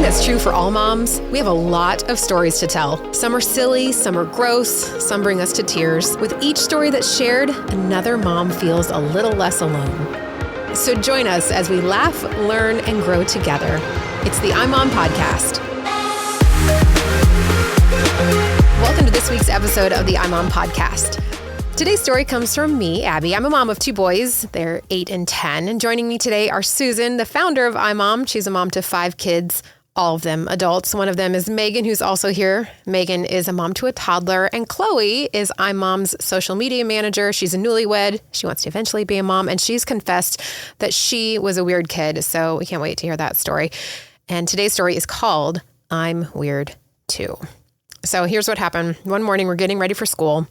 that's true for all moms. We have a lot of stories to tell. Some are silly, some are gross, some bring us to tears. With each story that's shared, another mom feels a little less alone. So join us as we laugh, learn, and grow together. It's the I'm Mom Podcast. Welcome to this week's episode of the I'm Mom Podcast. Today's story comes from me, Abby. I'm a mom of two boys. They're 8 and 10. And joining me today are Susan, the founder of iMom. She's a mom to 5 kids, all of them adults. One of them is Megan, who's also here. Megan is a mom to a toddler. And Chloe is iMom's social media manager. She's a newlywed. She wants to eventually be a mom. And she's confessed that she was a weird kid. So we can't wait to hear that story. And today's story is called I'm Weird Too. So here's what happened. One morning, we're getting ready for school.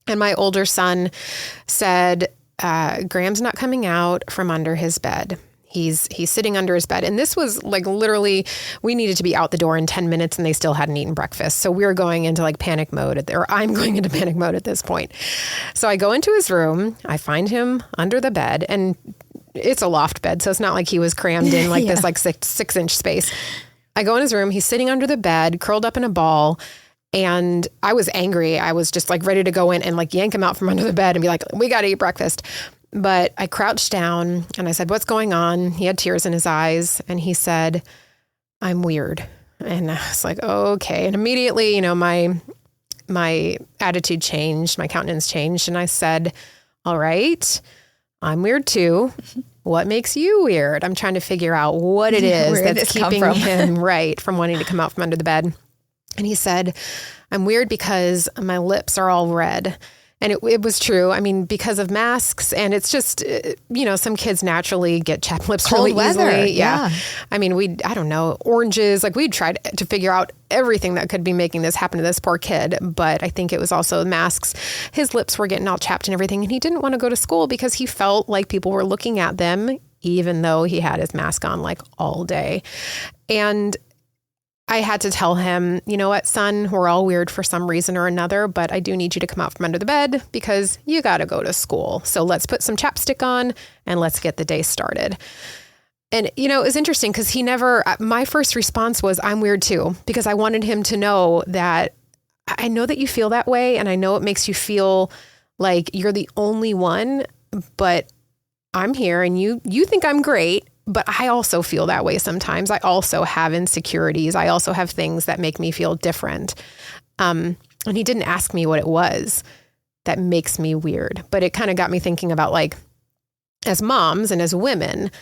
And my older son said, Graham's not coming out from under his bed. He's sitting under his bed. And this was like literally, we needed to be out the door in 10 minutes and they still hadn't eaten breakfast. So we were going into like panic mode, or I'm going into panic mode at this point. So I go into his room, I find him under the bed, and it's a loft bed. So it's not like he was crammed in like this like 6-inch space. I go in his room, he's sitting under the bed, curled up in a ball. And I was angry. I was just like ready to go in and like yank him out from under the bed and be like, we got to eat breakfast. But I crouched down and I said, what's going on? He had tears in his eyes and he said, I'm weird. And I was like, okay. And immediately, you know, my attitude changed, my countenance changed. And I said, all right, I'm weird too. What makes you weird? I'm trying to figure out what it is that's keeping him from wanting to come out from under the bed. And he said, I'm weird because my lips are all red. And it was true. I mean, because of masks. And it's just, you know, some kids naturally get chapped lips Cold really weather, easily. yeah. I mean, I don't know, oranges. Like we'd tried to figure out everything that could be making this happen to this poor kid. But I think it was also masks. His lips were getting all chapped and everything. And he didn't want to go to school because he felt like people were looking at them, even though he had his mask on like all day. And I had to tell him, you know what, son, we're all weird for some reason or another, but I do need you to come out from under the bed because you got to go to school. So let's put some chapstick on and let's get the day started. And, you know, it was interesting because my first response was, I'm weird too, because I wanted him to know that I know that you feel that way. And I know it makes you feel like you're the only one, but I'm here and you think I'm great. But I also feel that way sometimes. I also have insecurities. I also have things that make me feel different. And he didn't ask me what it was that makes me weird. But it kind of got me thinking about like, as moms and as women,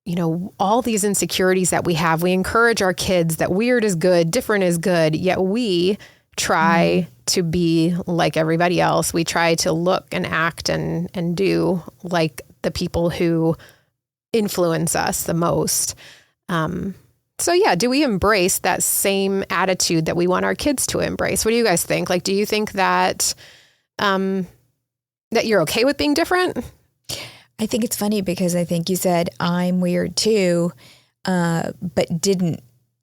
you know, all these insecurities that we have, we encourage our kids that weird is good, different is good, yet we try to be like everybody else. We try to look and act and do like the people who influence us the most. So yeah, do we embrace that same attitude that we want our kids to embrace? What do you guys think? Like, do you think that that you're okay with being different? I think it's funny because I think you said I'm weird too, but didn't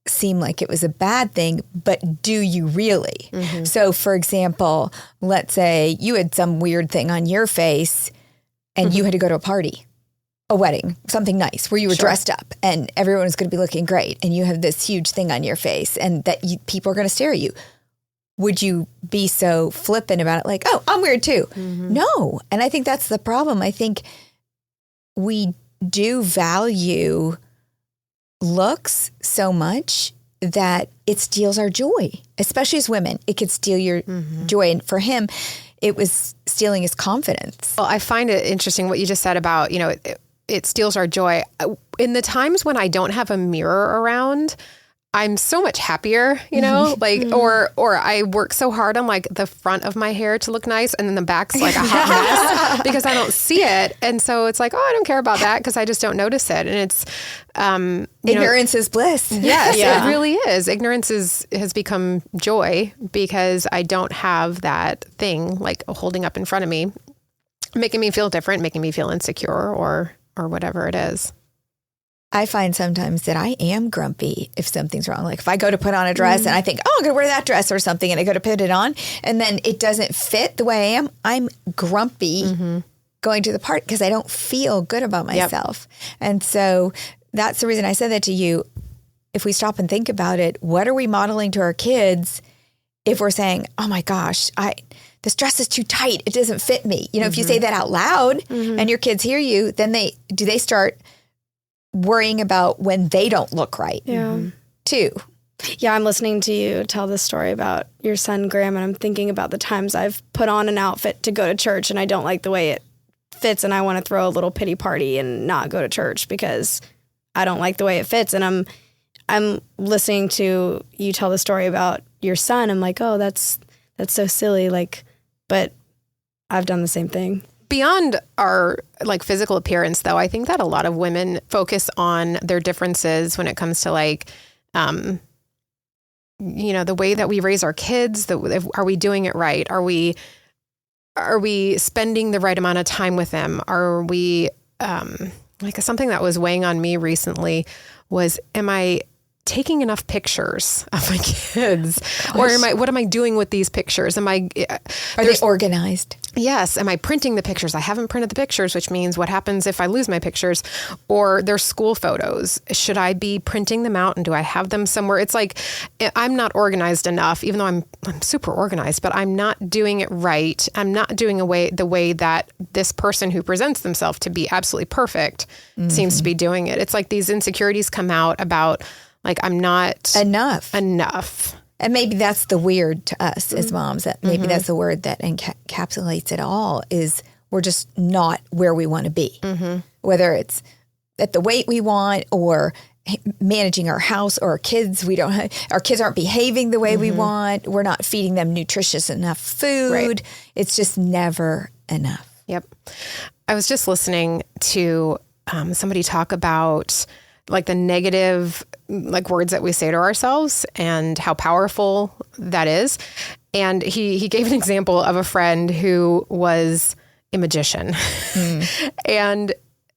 seem like it was a bad thing, but do you really? Mm-hmm. So for example, let's say you had some weird thing on your face and you had to go to a party, a wedding, something nice where you were dressed up and everyone was going to be looking great and you have this huge thing on your face and that people are going to stare at you. Would you be so flippant about it? Like, oh, I'm weird too. Mm-hmm. No. And I think that's the problem. I think we do value looks so much that it steals our joy, especially as women. It could steal your joy. And for him, it was stealing his confidence. Well, I find it interesting what you just said about, you know, it steals our joy. In the times when I don't have a mirror around, I'm so much happier, you know, like, or I work so hard on like the front of my hair to look nice. And then the back's like a hot mess because I don't see it. And so it's like, oh, I don't care about that because I just don't notice it. And it's, ignorance is bliss. Yes, it really is. Ignorance has become joy because I don't have that thing like holding up in front of me, making me feel different, making me feel insecure or whatever it is. I find sometimes that I am grumpy if something's wrong. Like if I go to put on a dress and I think, oh, I'm going to wear that dress or something, and I go to put it on and then it doesn't fit the way I am, I'm grumpy going to the party because I don't feel good about myself. Yep. And so that's the reason I said that to you. if we stop and think about it, what are we modeling to our kids if we're saying, oh my gosh, this dress is too tight, it doesn't fit me. If you say that out loud and your kids hear you, then they start worrying about when they don't look right too. Yeah, I'm listening to you tell this story about your son, Graham, and I'm thinking about the times I've put on an outfit to go to church and I don't like the way it fits and I want to throw a little pity party and not go to church because I don't like the way it fits. And I'm listening to you tell the story about your son. I'm like, oh, that's so silly. But I've done the same thing. Beyond our physical appearance, though, I think that a lot of women focus on their differences when it comes to the way that we raise our kids. Are we doing it right? Are we spending the right amount of time with them? Are we something that was weighing on me recently was, am I taking enough pictures of my kids? Or what am I doing with these pictures? Are they organized? Yes. Am I printing the pictures? I haven't printed the pictures, which means what happens if I lose my pictures? Or their school photos? Should I be printing them out and do I have them somewhere? It's like, I'm not organized enough, even though I'm super organized, but I'm not doing it right. I'm not doing the way that this person who presents themselves to be absolutely perfect seems to be doing it. It's like these insecurities come out about I'm not enough. And maybe that's the weird to us as moms, that maybe that's the word that encapsulates it all, is we're just not where we want to be. Whether it's at the weight we want or managing our house or our kids, our kids aren't behaving the way we want. We're not feeding them nutritious enough food. Right. It's just never enough. Yep. I was just listening to somebody talk about the negative words that we say to ourselves and how powerful that is. And he gave an example of a friend who was a magician. And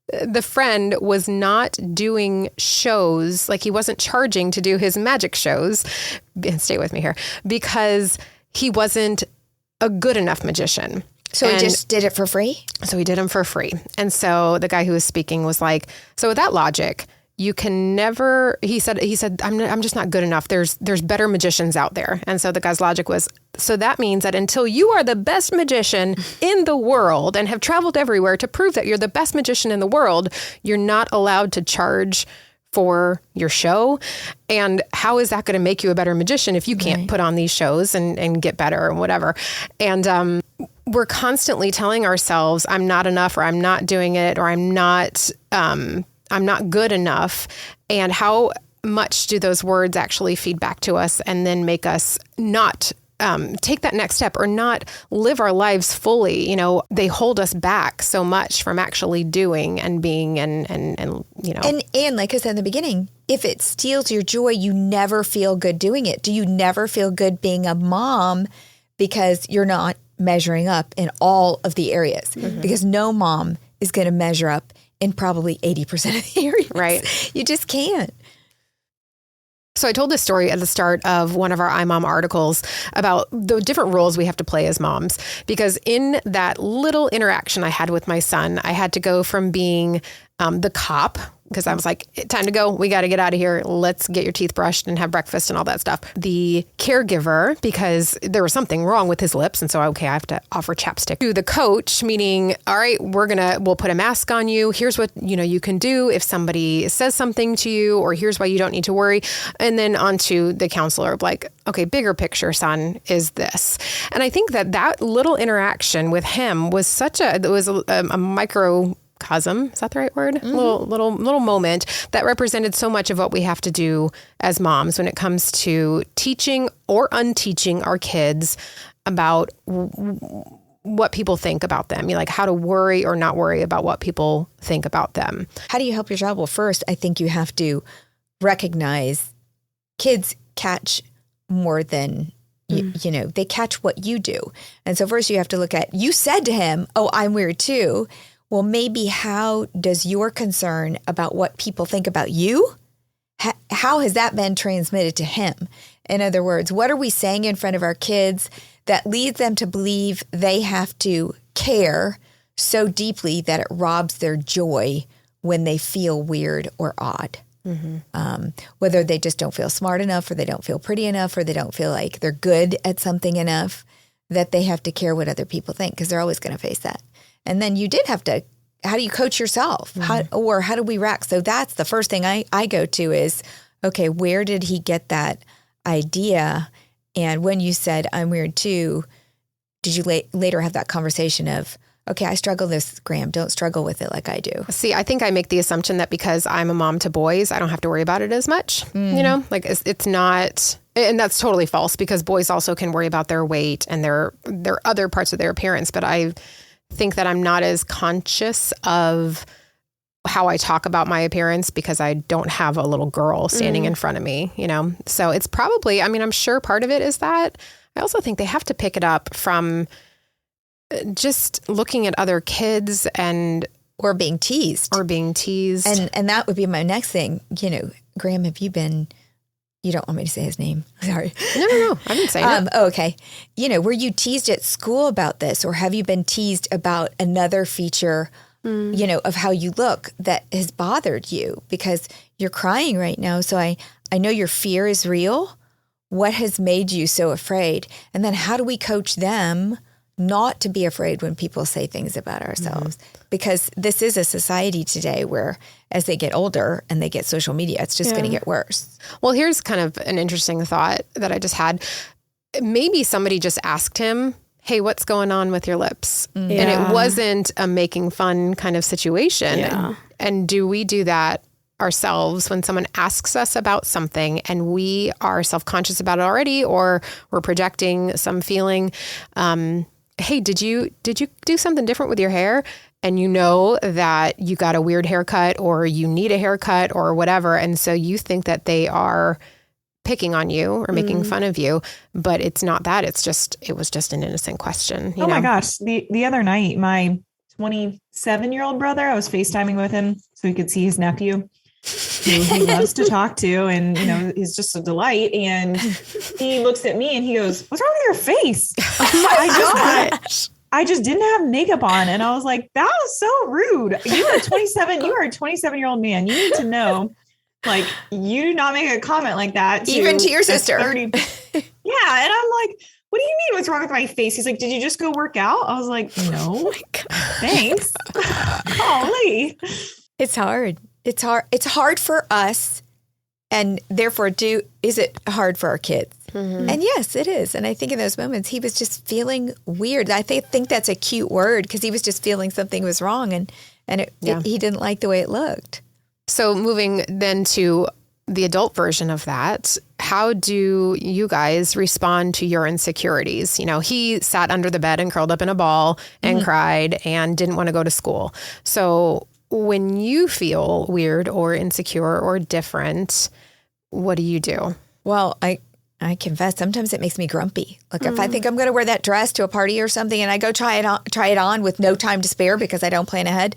the friend was not doing shows, he wasn't charging to do his magic shows, stay with me here, because he wasn't a good enough magician. So he just did it for free? So he did them for free. And so the guy who was speaking was like, so with that logic, you can never, he said, I'm just not good enough. There's better magicians out there. And so the guy's logic was, so that means that until you are the best magician in the world and have traveled everywhere to prove that you're the best magician in the world, you're not allowed to charge for your show. And how is that going to make you a better magician if you can't put on these shows and get better and whatever? And we're constantly telling ourselves, I'm not enough, or I'm not doing it, or I'm not good enough. And how much do those words actually feed back to us and then make us not take that next step or not live our lives fully? They hold us back so much from actually doing and being and like I said in the beginning, if it steals your joy, you never feel good doing it. Do you never feel good being a mom because you're not measuring up in all of the areas? Because no mom is going to measure up in probably 80% of the areas. Right. You just can't. So I told this story at the start of one of our iMom articles about the different roles we have to play as moms, because in that little interaction I had with my son, I had to go from being the cop, because I was like, time to go. We got to get out of here. Let's get your teeth brushed and have breakfast and all that stuff. The caregiver, because there was something wrong with his lips. And so, I have to offer chapstick. To the coach, meaning, all right, we'll put a mask on you. Here's what, you can do if somebody says something to you, or here's why you don't need to worry. And then onto the counselor of okay, bigger picture, son, is this. And I think that little interaction with him was a microcosm. Is that the right word? Little moment that represented so much of what we have to do as moms when it comes to teaching or unteaching our kids about what people think about them. How to worry or not worry about what people think about them. How do you help your child? Well, first, I think you have to recognize kids catch more than they catch what you do. And so first you have to look at, you said to him, oh, I'm weird too. Well, maybe how does your concern about what people think about you, how has that been transmitted to him? In other words, what are we saying in front of our kids that leads them to believe they have to care so deeply that it robs their joy when they feel weird or odd? Whether they just don't feel smart enough, or they don't feel pretty enough, or they don't feel like they're good at something enough, that they have to care what other people think, because they're always going to face that. And then you did have to, how do you coach yourself? How do we rack? So that's the first thing I go to is, okay, where did he get that idea? And when you said, I'm weird too, did you later have that conversation of, okay, I struggle this, Graham, don't struggle with it like I do? See, I think I make the assumption that because I'm a mom to boys, I don't have to worry about it as much, you know, like it's not, and that's totally false, because boys also can worry about their weight and their other parts of their appearance. But I think that I'm not as conscious of how I talk about my appearance because I don't have a little girl standing in front of me, you know? So it's probably, I mean, I'm sure part of it is that. I also think they have to pick it up from just looking at other kids or being teased. And that would be my next thing. You know, Graham, have you been, you don't want me to say his name. Sorry. No. I didn't say it. Okay. You know, were you teased at school about this, or have you been teased about another feature, you know, of how you look that has bothered you? Because you're crying right now. So I know your fear is real. What has made you so afraid? And then how do we coach them not to be afraid when people say things about ourselves? Because this is a society today where as they get older and they get social media, it's just going to get worse. Well, here's kind of an interesting thought that I just had. Maybe somebody just asked him, hey, what's going on with your lips? And it wasn't a making fun kind of situation. And do we do that ourselves when someone asks us about something and we are self-conscious about it already, or we're projecting some feeling? Hey, did you do something different with your hair? And you know that you got a weird haircut, or you need a haircut, or whatever. And so you think that they are picking on you or making fun of you, but it's not that. It was just an innocent question. You know? My gosh. The other night, my 27-year-old brother, I was FaceTiming with him so he could see his nephew, who he loves to talk to, and, you know, he's just a delight. And he looks at me and he goes, what's wrong with your face? I just didn't have makeup on. And I was like, that was so rude. You are 27. You are a 27-year-old man. You need to know, like, you do not make a comment like that. Even to your sister. 30. Yeah. And I'm like, what do you mean? What's wrong with my face? He's like, did you just go work out? I was like, no, thanks. Golly. It's hard. It's hard for us, and therefore is it hard for our kids? And yes, it is. And I think in those moments he was just feeling weird. I think that's a cute word, because he was just feeling something was wrong, and he didn't like the way it looked. So moving then to the adult version of that, how do you guys respond to your insecurities? You know, he sat under the bed and curled up in a ball and cried and didn't want to go to school. So when you feel weird or insecure or different, what do you do? Well, I confess, sometimes it makes me grumpy. Like if I think I'm going to wear that dress to a party or something, and I go try it on with no time to spare because I don't plan ahead,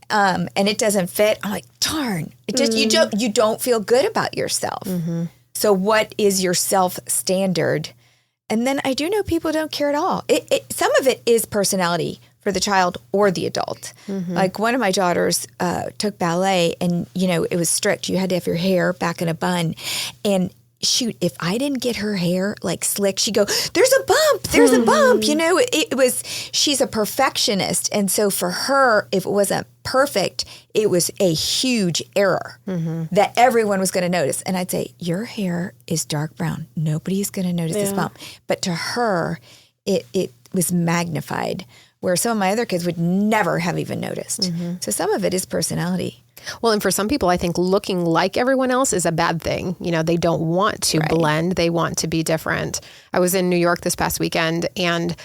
and it doesn't fit, I'm like, darn! It just you don't feel good about yourself. So what is your self standard? And then I do know people don't care at all. Some of it is personality for the child or the adult. Like one of my daughters took ballet, and you know it was strict. You had to have your hair back in a bun, and shoot, if I didn't get her hair like slick, she'd go, there's a bump, you know, she's a perfectionist. And so for her, if it wasn't perfect, it was a huge error that everyone was going to notice. And I'd say, your hair is dark brown. Nobody's going to notice this bump. But to her, it was magnified, where some of my other kids would never have even noticed. So some of it is personality. Well, and for some people, I think looking like everyone else is a bad thing. You know, they don't want to blend. They want to be different. I was in New York this past weekend, and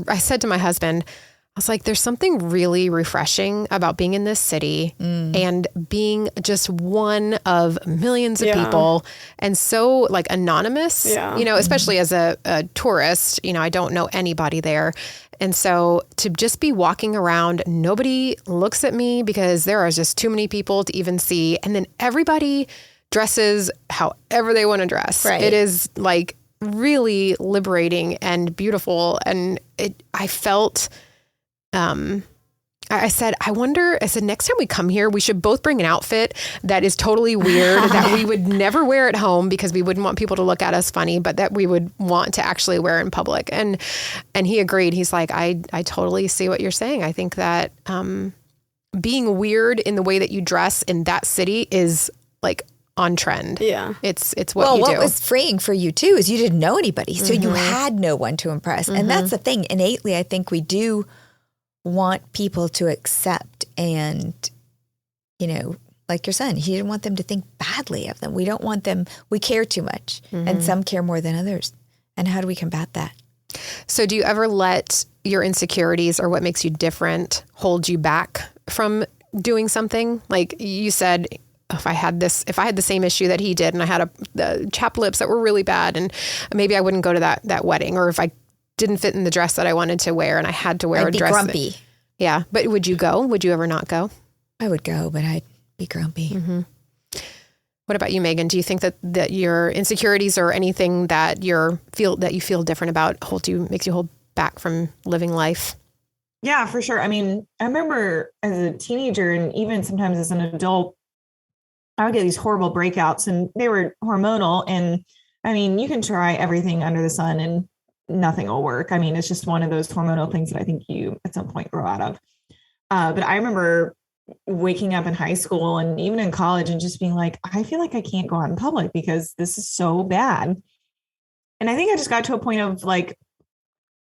I said to my husband, I was like, there's something really refreshing about being in this city and being just one of millions of people, and so like anonymous, you know, especially as a tourist, you know, I don't know anybody there. And so to just be walking around, nobody looks at me because there are just too many people to even see. And then everybody dresses however they want to dress. It is like really liberating and beautiful. And I felt I said, next time we come here, we should both bring an outfit that is totally weird, that we would never wear at home because we wouldn't want people to look at us funny, but that we would want to actually wear in public. And he agreed. He's like, I totally see what you're saying. I think that being weird in the way that you dress in that city is like on trend. Yeah. It's what you do. What was freeing for you too is you didn't know anybody. So you had no one to impress. And that's the thing. Innately, I think we do want people to accept and, like your son, he didn't want them to think badly of them. We don't want them, we care too much and some care more than others. And how do we combat that? So do you ever let your insecurities or what makes you different hold you back from doing something? Like you said, if I had the same issue that he did and I had the chapped lips that were really bad and maybe I wouldn't go to that wedding, or if I didn't fit in the dress that I wanted to wear and I had to wear I'd a dress. I'd be grumpy. Yeah. But would you go? Would you ever not go? I would go, but I'd be grumpy. What about you, Megan? Do you think that your insecurities or anything that you feel different about makes you hold back from living life? Yeah, for sure. I mean, I remember as a teenager and even sometimes as an adult, I would get these horrible breakouts and they were hormonal. And I mean, you can try everything under the sun and nothing will work. I mean, it's just one of those hormonal things that I think you at some point grow out of. But I remember waking up in high school and even in college and just being like, I feel like I can't go out in public because this is so bad. And I think I just got to a point of like,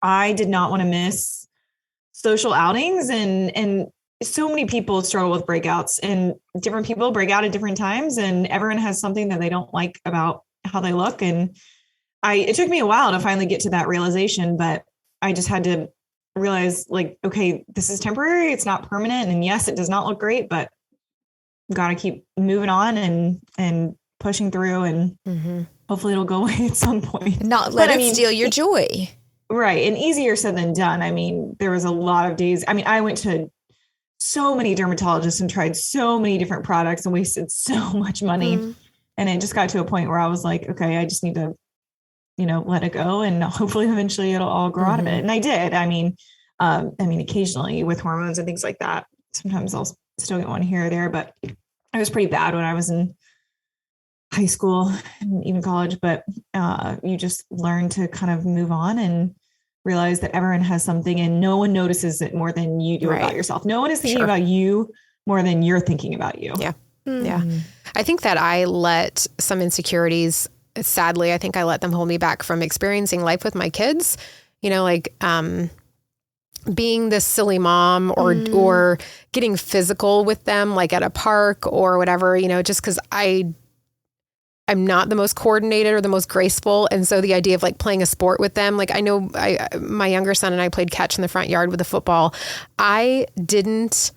I did not want to miss social outings and so many people struggle with breakouts and different people break out at different times and everyone has something that they don't like about how they look. And it took me a while to finally get to that realization, but I just had to realize like, okay, this is temporary. It's not permanent. And yes, it does not look great, but got to keep moving on and pushing through and hopefully it'll go away at some point. Not let it steal your joy. Right. And easier said than done. I mean, there was a lot of days. I mean, I went to so many dermatologists and tried so many different products and wasted so much money. And it just got to a point where I was like, okay, I just need to, let it go. And hopefully eventually it'll all grow out of it. And I did. I mean, occasionally with hormones and things like that, sometimes I'll still get one here or there, but it was pretty bad when I was in high school and even college, but you just learn to kind of move on and realize that everyone has something and no one notices it more than you do about yourself. No one is thinking about you more than you're thinking about you. Yeah. Yeah. I think that I let some insecurities, sadly, I think I let them hold me back from experiencing life with my kids, like being this silly mom or getting physical with them, like at a park or whatever, just because I'm not the most coordinated or the most graceful. And so the idea of like playing a sport with them, like I know my younger son and I played catch in the front yard with a football. I didn't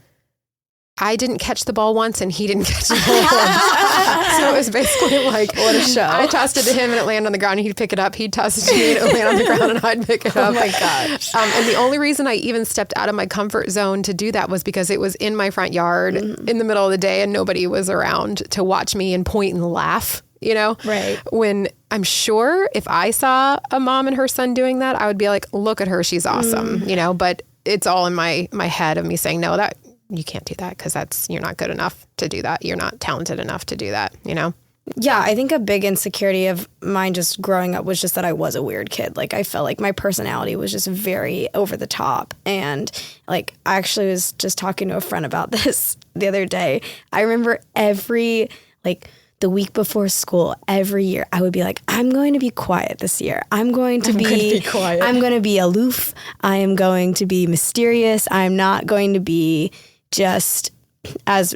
catch the ball once and he didn't catch the ball once. So it was basically like, what a show. I tossed it to him and it landed on the ground and he'd pick it up. He'd toss it to me and it would land on the ground and I'd pick it up. Oh my gosh. And the only reason I even stepped out of my comfort zone to do that was because it was in my front yard in the middle of the day and nobody was around to watch me and point and laugh. Right. When I'm sure if I saw a mom and her son doing that, I would be like, look at her. She's awesome, but it's all in my head of me saying, no, that you can't do that because you're not good enough to do that. You're not talented enough to do that, Yeah, I think a big insecurity of mine just growing up was just that I was a weird kid. Like I felt like my personality was just very over the top. And like I actually was just talking to a friend about this the other day. I remember the week before school, every year, I would be like, I'm going to be quiet this year. I'm going to be quiet. I'm going to be aloof. I am going to be mysterious. I'm not going to be just as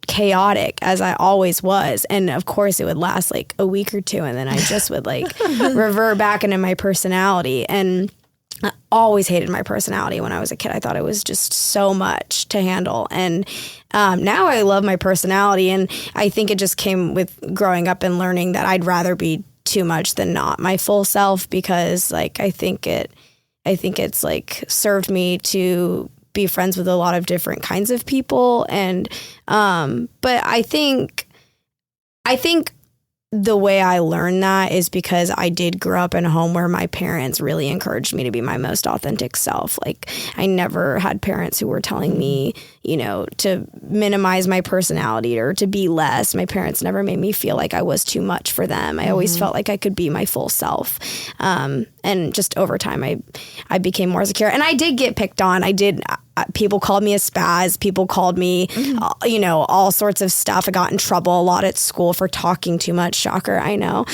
chaotic as I always was. And of course, it would last like a week or two. And then I just would like revert back into my personality. And I always hated my personality when I was a kid. I thought it was just so much to handle. And now I love my personality. And I think it just came with growing up and learning that I'd rather be too much than not my full self, because like I think it's like served me to be friends with a lot of different kinds of people. And but I think the way I learned that is because I did grow up in a home where my parents really encouraged me to be my most authentic self. Like, I never had parents who were telling me, you know, to minimize my personality or to be less. My parents never made me feel like I was too much for them. I always felt like I could be my full self. And just over time, I became more secure. And I did get picked on. People called me a spaz. People called me, you know, all sorts of stuff. I got in trouble a lot at school for talking too much. Shocker, I know.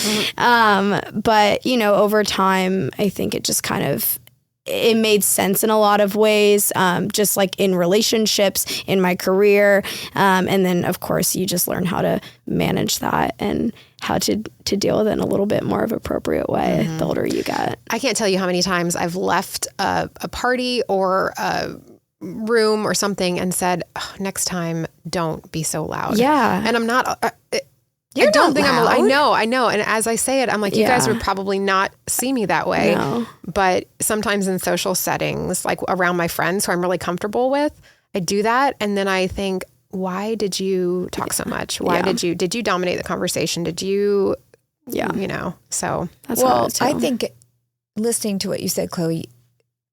But, you know, over time, I think it just kind of, it made sense in a lot of ways, just like in relationships, in my career. And then, of course, you just learn how to manage that and how to deal with it in a little bit more of an appropriate way the older you get. I can't tell you how many times I've left a party or a room or something and said, oh, next time, don't be so loud. Yeah. And I'm not... You're I don't not think loud. I know. And as I say it, I'm like, you guys would probably not see me that way. No. But sometimes in social settings, like around my friends who I'm really comfortable with, I do that. And then I think, why did you talk so much? Why did you dominate the conversation? Did you, you know, so. That's how it Well, is too. I think listening to what you said, Chloe,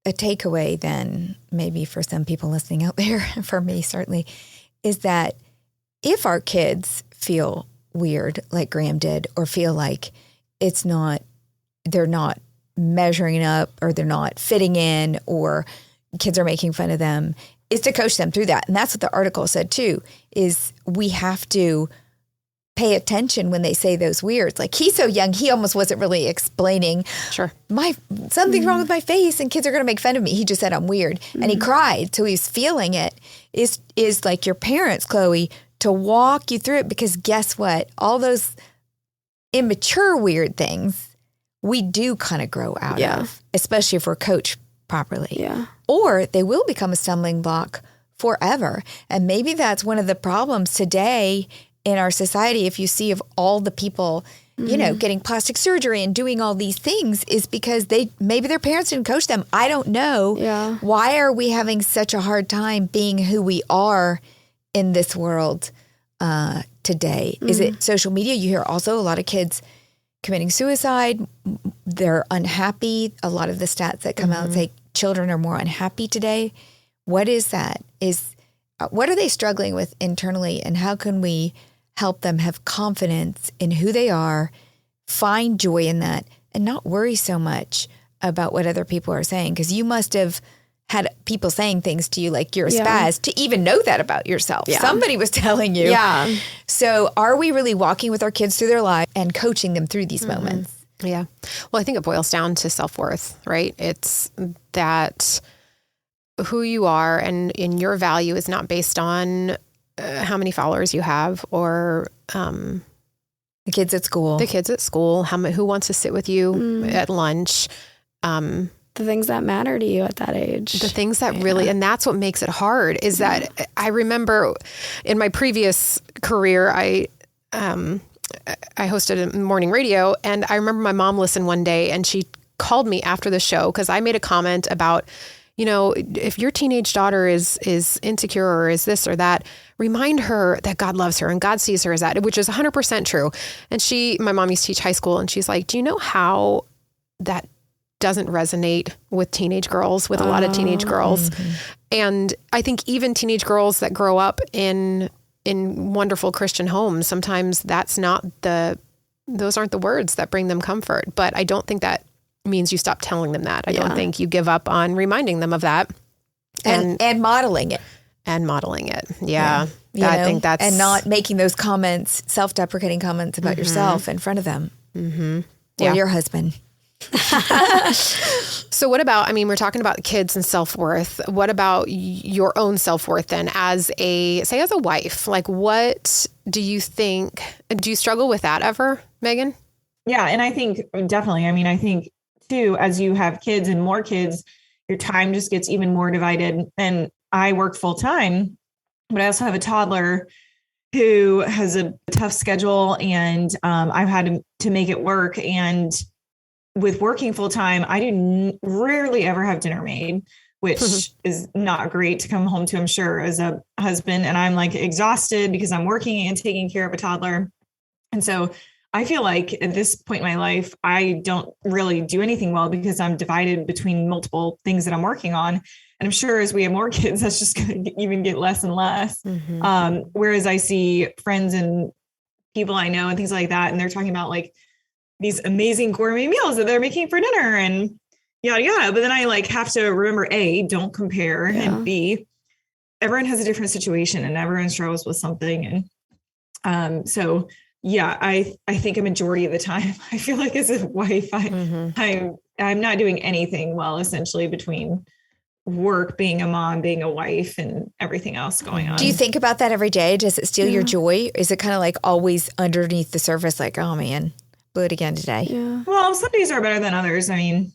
a takeaway then maybe for some people listening out there, for me certainly, is that if our kids feel weird like Graham did, or feel like they're not measuring up, or they're not fitting in, or kids are making fun of them, is to coach them through that. And that's what the article said too, is we have to pay attention when they say those weirds. Like, he's so young, he almost wasn't really explaining, Sure, something's wrong with my face and kids are going to make fun of me. He just said, I'm weird. And he cried. So he's feeling it. Is like your parents, Chloe, to walk you through it, because guess what? All those immature weird things we do kind of grow out of, especially if we're coached properly. Yeah. Or they will become a stumbling block forever. And maybe that's one of the problems today in our society. If you see of all the people, you know, getting plastic surgery and doing all these things, is because maybe their parents didn't coach them. I don't know. Yeah. Why are we having such a hard time being who we are in this world today? Is it social media? You hear also a lot of kids committing suicide. They're unhappy. A lot of the stats that come out say children are more unhappy today. What is that? What are they struggling with internally, and how can we help them have confidence in who they are, find joy in that, and not worry so much about what other people are saying? Because you must have had people saying things to you like you're a spaz to even know that about yourself. Yeah. Somebody was telling you. Yeah. So are we really walking with our kids through their life and coaching them through these moments? yeah. Well, I think it boils down to self-worth, right? It's that who you are and your value is not based on how many followers you have, or The kids at school. the kids at school, who wants to sit with you at lunch. The things that matter to you at that age. The things that really, and that's what makes it hard, is that I remember in my previous career, I hosted a morning radio, and I remember my mom listened one day and she called me after the show because I made a comment about, you know, if your teenage daughter is insecure or is this or that, remind her that God loves her and God sees her as that, which is 100% true. And my mom used to teach high school, and she's like, do you know how that doesn't resonate with teenage girls, with a lot of teenage girls? And I think even teenage girls that grow up in wonderful Christian homes, sometimes those aren't the words that bring them comfort. But I don't think that means you stop telling them that. I don't think you give up on reminding them of that. and modeling it. And modeling it. Yeah. You I know, think that's... and not making those comments, self-deprecating comments about yourself in front of them. Or your husband. So what about, I mean, we're talking about kids and self-worth. What about your own self-worth then as a wife? Like, what do you think, do you struggle with that ever, Megan? Yeah. And I think definitely, I mean, I think too, as you have kids and more kids, your time just gets even more divided. And I work full time, but I also have a toddler who has a tough schedule, and I've had to make it work. And with working full time, I rarely ever have dinner made, which is not great to come home to, I'm sure, as a husband. And I'm like exhausted because I'm working and taking care of a toddler. And so I feel like at this point in my life, I don't really do anything well because I'm divided between multiple things that I'm working on. And I'm sure as we have more kids, that's just going to even get less and less. Whereas I see friends and people I know and things like that, and they're talking about like these amazing gourmet meals that they're making for dinner and yada, yada. But then I like have to remember, A, don't compare, and B, everyone has a different situation and everyone struggles with something. And so, yeah, I think a majority of the time, I feel like as a wife, I'm not doing anything well, essentially, between work, being a mom, being a wife, and everything else going on. Do you think about that every day? Does it steal your joy? Is it kind of like always underneath the surface, like, oh man, blew it again today? Yeah. Well, some days are better than others. I mean,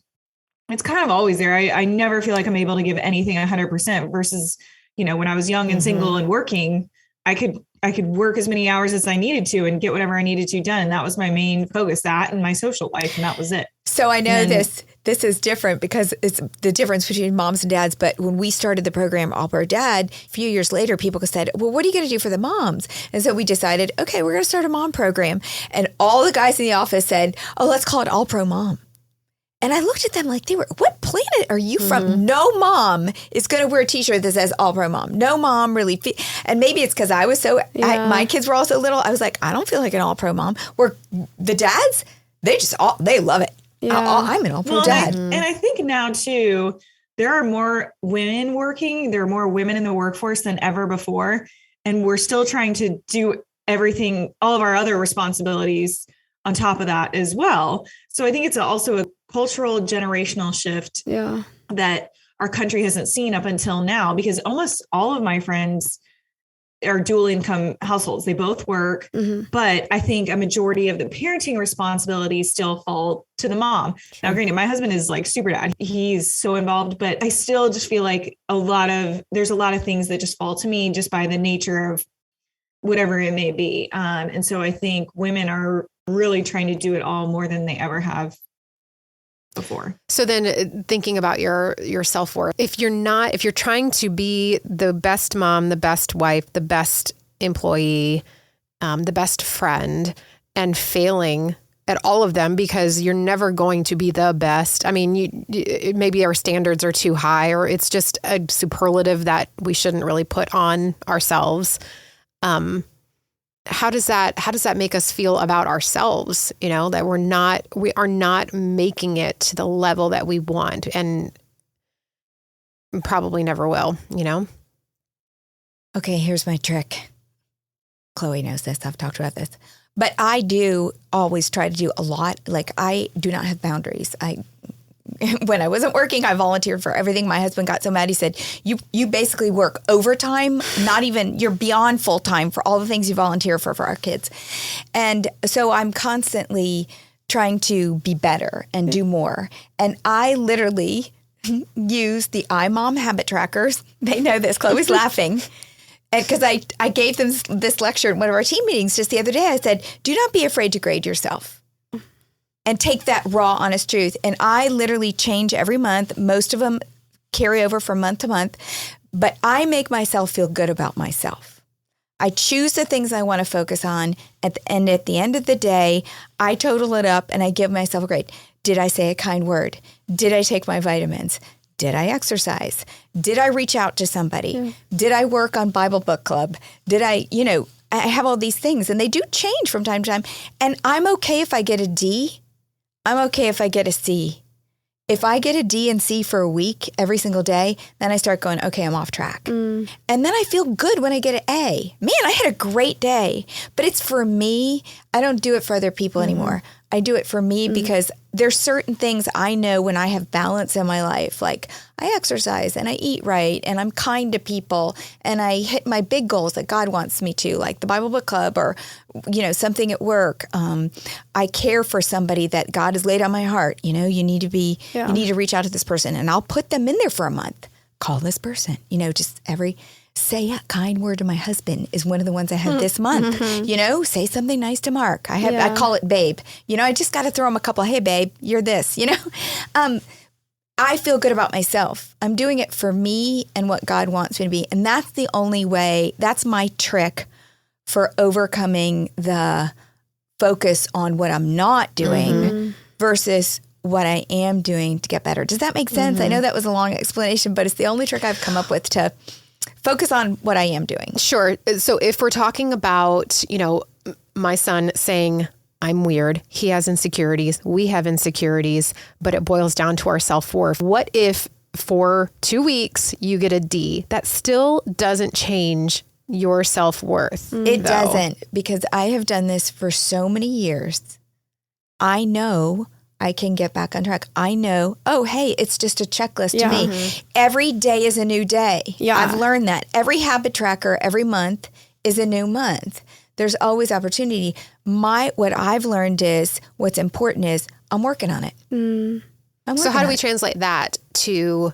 it's kind of always there. I never feel like I'm able to give anything 100% versus, when I was young and single and working, I could work as many hours as I needed to and get whatever I needed to done. And that was my main focus, that and my social life. And that was it. So I know this is different because it's the difference between moms and dads. But when we started the program, All Pro Dad, a few years later, people said, well, what are you going to do for the moms? And so we decided, okay, we're going to start a mom program. And all the guys in the office said, oh, let's call it All Pro Mom. And I looked at them like what planet are you from? No mom is going to wear a t-shirt that says All Pro Mom. No mom really. And maybe it's because I was my kids were also little. I was like, I don't feel like an All Pro Mom. Where the dads, they love it. Yeah. I'm an All Pro Dad. And I think now too, there are more women working. There are more women in the workforce than ever before. And we're still trying to do everything, all of our other responsibilities on top of that as well. So I think it's also a cultural generational shift that our country hasn't seen up until now, because almost all of my friends are dual income households. They both work, but I think a majority of the parenting responsibilities still fall to the mom. Now, granted, my husband is like super dad. He's so involved, but I still just feel like there's a lot of things that just fall to me just by the nature of whatever it may be. And so I think women are really trying to do it all more than they ever have before. So then thinking about your self-worth, if you're trying to be the best mom, the best wife, the best employee, the best friend, and failing at all of them because you're never going to be the best. I mean, maybe our standards are too high, or it's just a superlative that we shouldn't really put on ourselves. How does that make us feel about ourselves? That we are not making it to the level that we want, and probably never will, Okay, here's my trick. Chloe knows this. I've talked about this. But I do always try to do a lot. Like, I do not have boundaries. When I wasn't working, I volunteered for everything. My husband got so mad. He said, you basically work overtime, you're beyond full time for all the things you volunteer for our kids. And so I'm constantly trying to be better and do more. And I literally use the iMom habit trackers. They know this. Chloe's laughing. Because I gave them this lecture in one of our team meetings just the other day. I said, do not be afraid to grade yourself. And take that raw, honest truth. And I literally change every month. Most of them carry over from month to month. But I make myself feel good about myself. I choose the things I want to focus on. And at the end of the day, I total it up and I give myself a grade. Did I say a kind word? Did I take my vitamins? Did I exercise? Did I reach out to somebody? Yeah. Did I work on Bible book club? Did I have all these things. And they do change from time to time. And I'm okay if I get a D. I'm okay if I get a C. If I get a D and C for a week every single day, then I start going, okay, I'm off track. And then I feel good when I get an A. Man, I had a great day. But it's for me. I don't do it for other people anymore. I do it for me because there's certain things I know when I have balance in my life, like I exercise and I eat right and I'm kind to people and I hit my big goals that God wants me to, like the Bible book club or, something at work. I care for somebody that God has laid on my heart. You need to reach out to this person, and I'll put them in there for a month. Call this person, say a kind word to my husband is one of the ones I had this month. Say something nice to Mark. I call it babe. I just got to throw him a couple, hey babe, you're this, I feel good about myself. I'm doing it for me and what God wants me to be. And that's the only way, that's my trick for overcoming the focus on what I'm not doing versus what I am doing to get better. Does that make sense? I know that was a long explanation, but it's the only trick I've come up with to focus on what I am doing. Sure. So if we're talking about, my son saying, I'm weird, he has insecurities, we have insecurities, but it boils down to our self-worth. What if for 2 weeks you get a D? That still doesn't change your self-worth. It doesn't, because I have done this for so many years. I know I can get back on track. I know, oh, hey, it's just a checklist to me. Every day is a new day. Yeah. I've learned that. Every habit tracker every month is a new month. There's always opportunity. What I've learned is what's important is I'm working on it. So how do we translate that to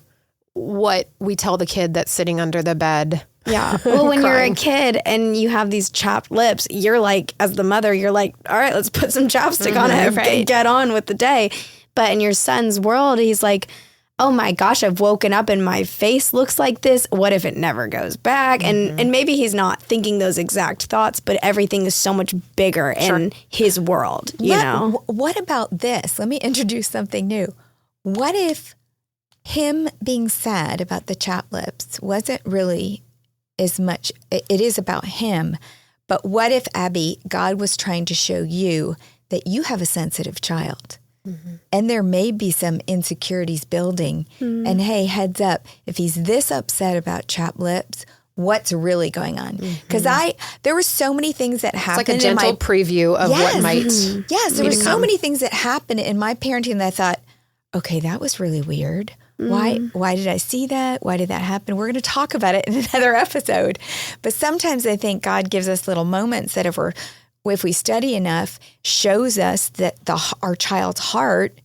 what we tell the kid that's sitting under the bed? Yeah. Well, when you're a kid and you have these chapped lips, you're like, as the mother, you're like, all right, let's put some chapstick on it and get on with the day. But in your son's world, he's like, oh my gosh, I've woken up and my face looks like this. What if it never goes back? And maybe he's not thinking those exact thoughts, but everything is so much bigger in his world, you know? What about this? Let me introduce something new. What if him being sad about the chapped lips wasn't really as much, it is about him, but what if, Abby, God was trying to show you that you have a sensitive child and there may be some insecurities building and hey, heads up, if he's this upset about chapped lips, what's really going on? Because there were so many things that happened. It's like a gentle preview of what might there were so many things that happened in my parenting that I thought, okay, that was really weird. Why did I see that? Why did that happen? We're going to talk about it in another episode. But sometimes I think God gives us little moments that if we study enough, shows us that our child's heart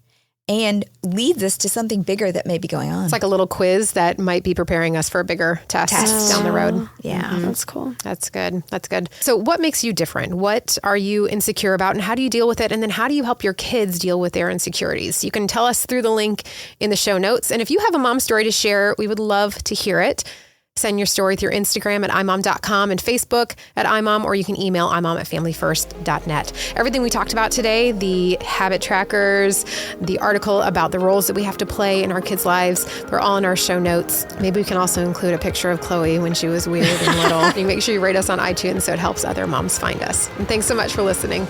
and leads us to something bigger that may be going on. It's like a little quiz that might be preparing us for a bigger test down the road. Yeah. That's cool. That's good. That's good. So what makes you different? What are you insecure about and how do you deal with it? And then how do you help your kids deal with their insecurities? You can tell us through the link in the show notes. And if you have a mom story to share, we would love to hear it. Send your story through Instagram at imom.com and Facebook at imom, or you can email imom@familyfirst.net. Everything we talked about today, the habit trackers, the article about the roles that we have to play in our kids' lives, they're all in our show notes. Maybe we can also include a picture of Chloe when she was weird and little. You make sure you rate us on iTunes so it helps other moms find us. And thanks so much for listening.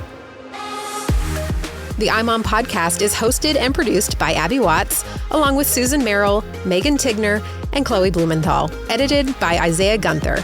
The iMom podcast is hosted and produced by Abby Watts, along with Susan Merrill, Megan Tigner, and Chloe Blumenthal. Edited by Isaiah Gunther.